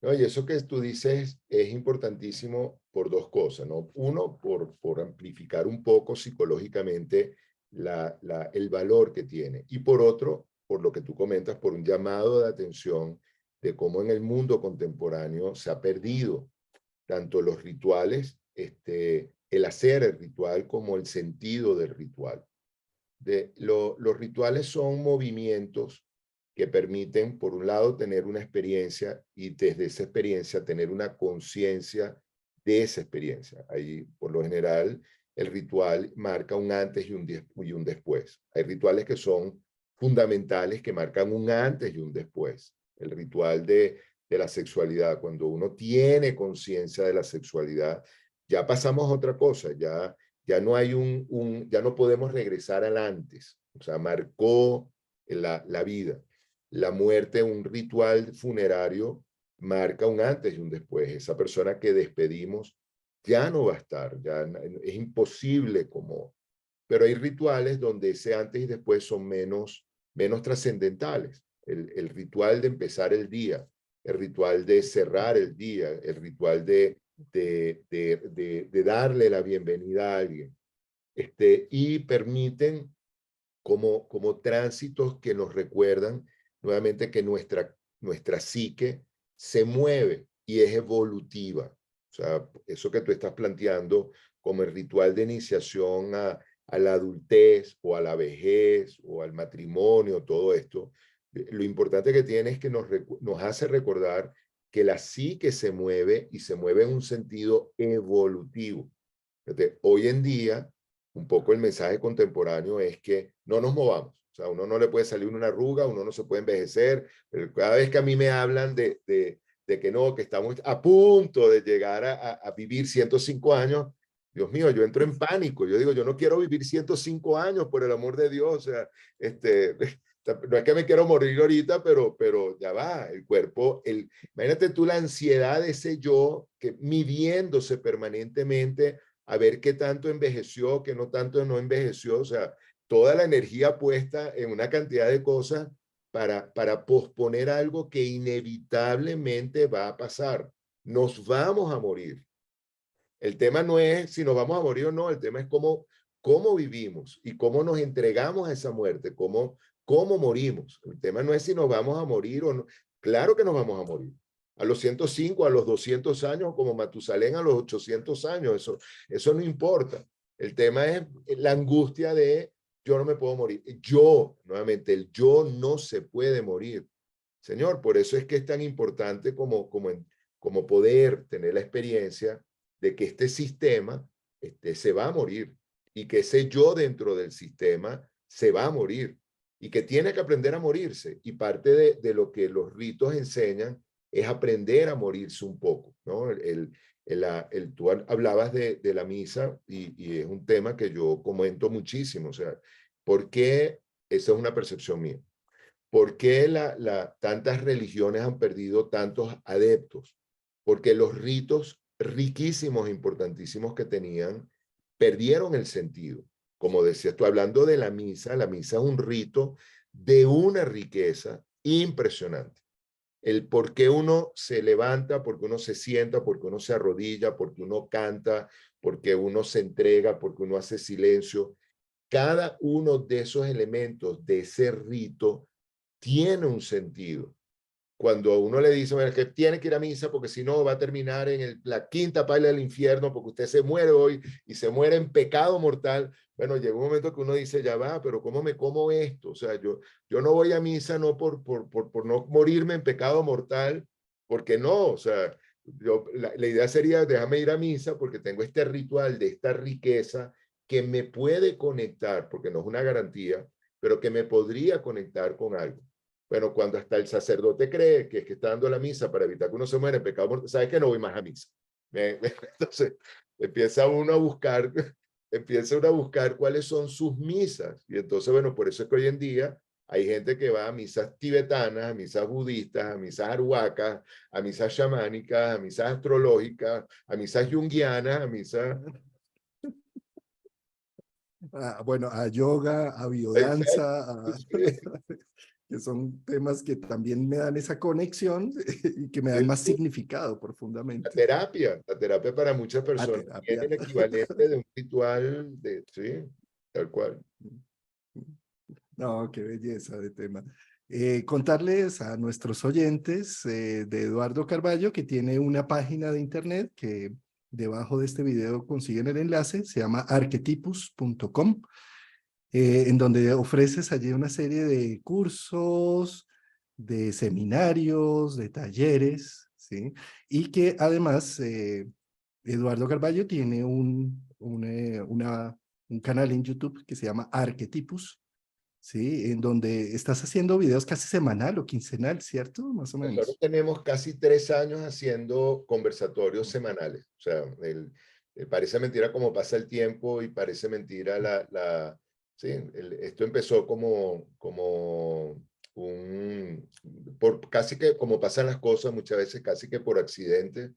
No, y eso que tú dices es importantísimo por dos cosas, ¿no? Uno, por amplificar un poco psicológicamente el valor que tiene. Y por otro, por lo que tú comentas, por un llamado de atención de cómo en el mundo contemporáneo se ha perdido tanto los rituales, el hacer el ritual como el sentido del ritual. Los rituales son movimientos que permiten, por un lado, tener una experiencia y desde esa experiencia tener una conciencia de esa experiencia. Ahí, por lo general, el ritual marca un antes y un después. Hay rituales que son fundamentales, que marcan un antes y un después. El ritual de la sexualidad, cuando uno tiene conciencia de la sexualidad, ya pasamos a otra cosa, ya no hay ya no podemos regresar al antes. O sea, marcó la vida. La muerte, un ritual funerario, marca un antes y un después. Esa persona que despedimos ya no va a estar, ya es imposible como... Pero hay rituales donde ese antes y después son menos trascendentales. El ritual de empezar el día, el ritual de cerrar el día, el ritual de darle la bienvenida a alguien. Y permiten como tránsitos que nos recuerdan nuevamente que nuestra psique se mueve y es evolutiva. O sea, eso que tú estás planteando como el ritual de iniciación a la adultez o a la vejez o al matrimonio, todo esto, lo importante que tiene es que nos hace recordar que la psique se mueve y se mueve en un sentido evolutivo. Entonces, hoy en día, un poco el mensaje contemporáneo es que no nos movamos. O sea, uno no le puede salir una arruga, uno no se puede envejecer. Pero cada vez que a mí me hablan de que no, que estamos a punto de llegar a vivir 105 años, Dios mío, yo entro en pánico. Yo digo, yo no quiero vivir 105 años, por el amor de Dios. O sea, no es que me quiero morir ahorita, pero ya va, el cuerpo, imagínate tú la ansiedad de ese yo que midiéndose permanentemente a ver qué tanto envejeció, qué no tanto no envejeció, o sea, toda la energía puesta en una cantidad de cosas para posponer algo que inevitablemente va a pasar. Nos vamos a morir. El tema no es si nos vamos a morir o no, el tema es cómo vivimos y cómo nos entregamos a esa muerte, cómo morimos. El tema no es si nos vamos a morir o no. Claro que nos vamos a morir. A los 105, a los 200 años, como Matusalén a los 800 años, eso no importa. El tema es la angustia de yo no me puedo morir. Yo, nuevamente, el yo no se puede morir. Señor, por eso es que es tan importante como poder tener la experiencia de que este sistema se va a morir y que ese yo dentro del sistema se va a morir y que tiene que aprender a morirse. Y parte de lo que los ritos enseñan es aprender a morirse un poco, ¿no? Tú hablabas de la misa y es un tema que yo comento muchísimo, o sea, ¿por qué? Esa es una percepción mía. ¿Por qué tantas religiones han perdido tantos adeptos? Porque los ritos riquísimos, importantísimos que tenían, perdieron el sentido. Como decías tú, hablando de la misa es un rito de una riqueza impresionante. El por qué uno se levanta, por qué uno se sienta, por qué uno se arrodilla, por qué uno canta, por qué uno se entrega, por qué uno hace silencio. Cada uno de esos elementos de ese rito tiene un sentido. cuando uno le dice, bueno, que tiene que ir a misa porque si no va a terminar en la quinta paila del infierno porque usted se muere hoy y se muere en pecado mortal. Bueno, llega un momento que uno dice, ya va, pero ¿cómo me como esto? O sea, yo no voy a misa no por no morirme en pecado mortal, porque no, o sea, la idea sería, déjame ir a misa porque tengo este ritual de esta riqueza que me puede conectar, porque no es una garantía, pero que me podría conectar con algo. Bueno, cuando hasta el sacerdote cree que es que está dando la misa para evitar que uno se muera en pecado mortal, sabe que no voy más a misa. Entonces, empieza uno a buscar cuáles son sus misas. Y entonces, bueno, por eso es que hoy en día hay gente que va a misas tibetanas, a misas budistas, a misas arhuacas, a misas chamánicas, a misas astrológicas, a misas junguianas, a misas... Bueno, a yoga, a biodanza, que son temas que también me dan esa conexión y que me dan más significado profundamente. La terapia para muchas A personas tiene terapia. el equivalente de un ritual de, sí, tal cual. No, qué belleza de tema. Contarles a nuestros oyentes de Eduardo Carballo que tiene una página de internet que debajo de este video consiguen el enlace, se llama arquetipus.com, en donde ofreces allí una serie de cursos, de seminarios, de talleres, ¿sí? Y que además Eduardo Carballo tiene un canal en YouTube que se llama Arquetipus, ¿sí? En donde estás haciendo videos casi semanal o quincenal, ¿cierto? Más o Nosotros menos. tenemos casi 3 años haciendo conversatorios semanales. O sea, parece mentira cómo pasa el tiempo y parece mentira sí, esto empezó casi que como pasan las cosas muchas veces, casi que por accidente,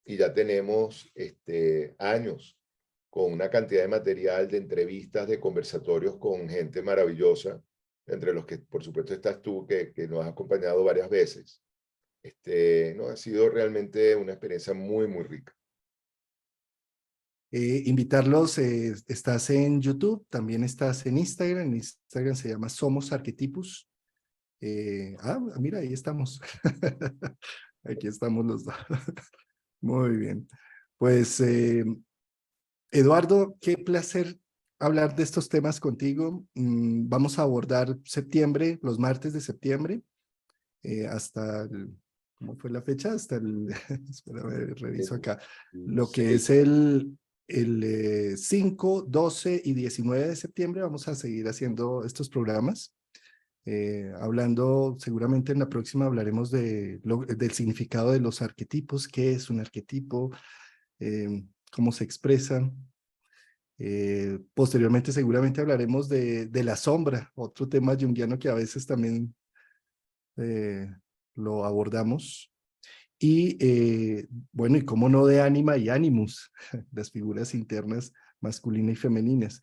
y ya tenemos años con una cantidad de material, de entrevistas, de conversatorios con gente maravillosa, entre los que por supuesto estás tú, que nos has acompañado varias veces. No, ha sido realmente una experiencia muy, muy rica. Invitarlos, estás en YouTube, también estás en Instagram se llama Somos Arquetipus. Mira, ahí estamos. Aquí estamos los dos. Muy bien. Pues, Eduardo, qué placer hablar de estos temas contigo. Vamos a abordar septiembre, los martes de septiembre, hasta ¿cómo fue la fecha? Hasta el, espérame, reviso acá, lo que Sí, es el 5, 12 y 19 de septiembre. Vamos a seguir haciendo estos programas. Hablando, seguramente en la próxima hablaremos del significado de los arquetipos, qué es un arquetipo, cómo se expresan. Posteriormente seguramente hablaremos de la sombra, otro tema junguiano que a veces también eh, lo abordamos. Y bueno, y cómo no de ánima y ánimus, las figuras internas masculinas y femeninas.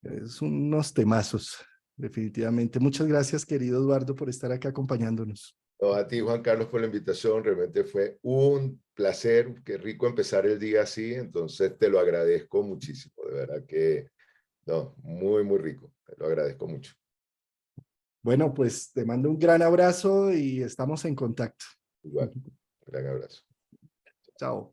Es unos temazos, definitivamente. Muchas gracias, querido Eduardo, por estar acá acompañándonos. no, a ti, Juan Carlos, por la invitación. Realmente fue un placer. Qué rico empezar el día así. Entonces, te lo agradezco muchísimo. De verdad que, no, muy, muy rico. Te lo agradezco mucho. Bueno, pues te mando un gran abrazo y estamos en contacto. Igual. Gran abrazo. Chao.